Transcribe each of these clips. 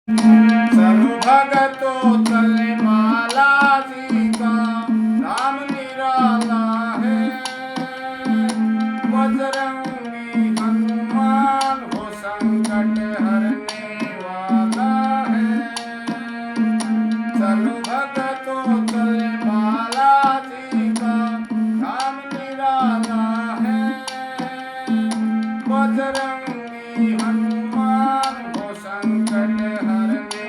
चलो भगतों चले माला जी का नाम निराला है। बजरंगी हनुमान हो संकट हरने वाला है। चलो भगतों चले माला जी का नाम निराला है। बजरंगी हनुमान हो संकट हरने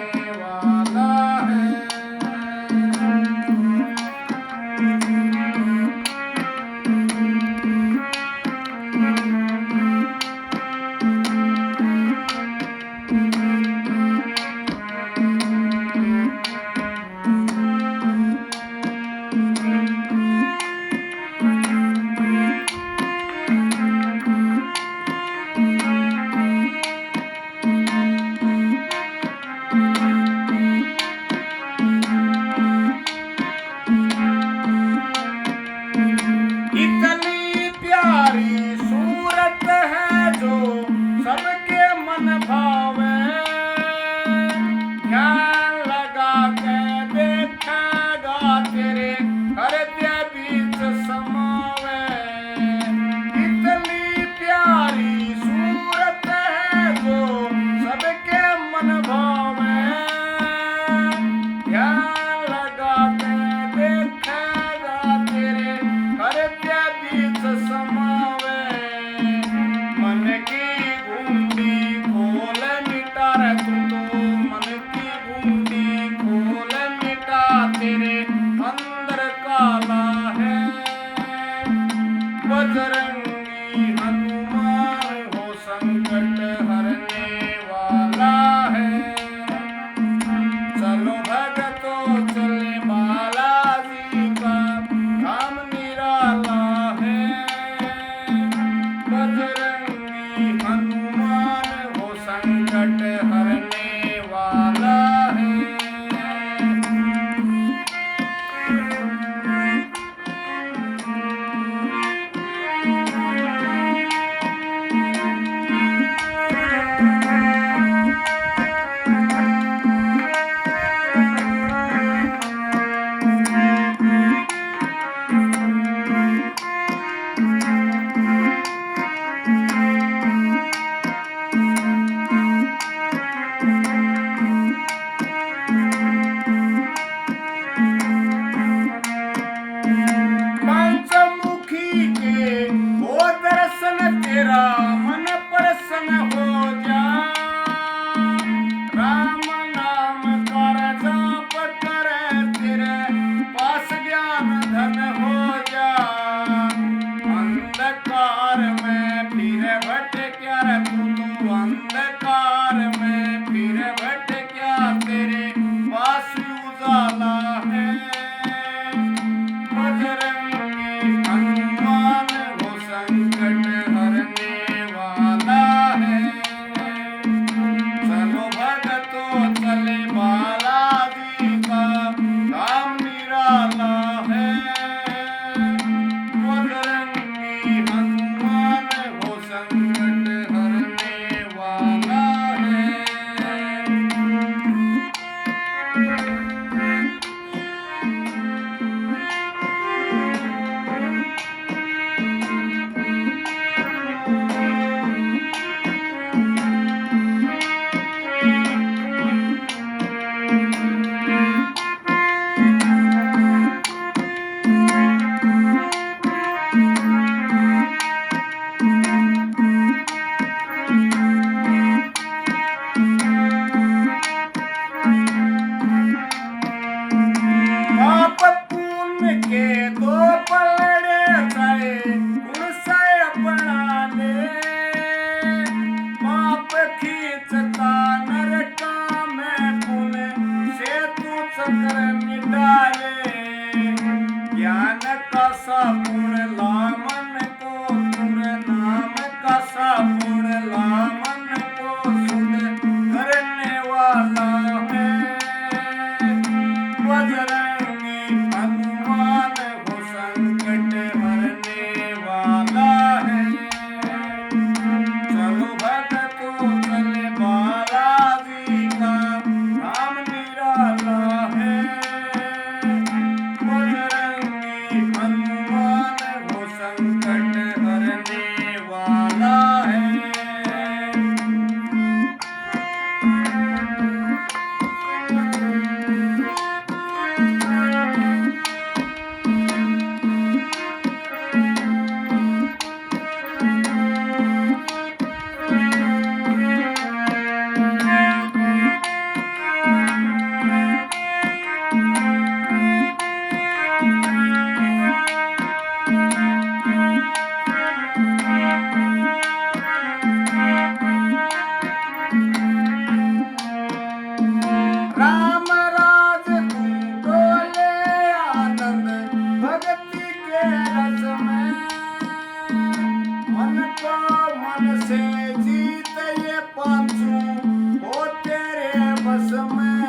बस में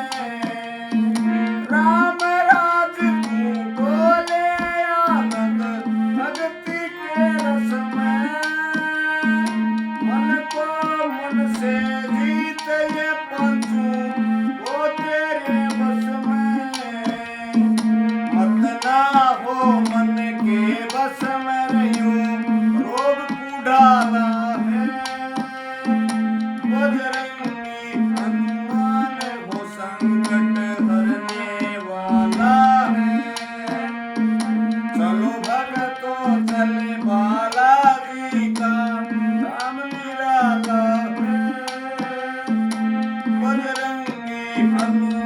राम राज तू बोले आनंद भक्ति के रस में मन को मन से जीत ये पंचू वो तेरे बस में मत ना हो मन के बस में रहियो रोग कूढ़ाला है बजरंगी हनुमान हो संकट हरने वाला है चलो भगतों चले बालाजी का राम निराला है बजरंगी हनुमान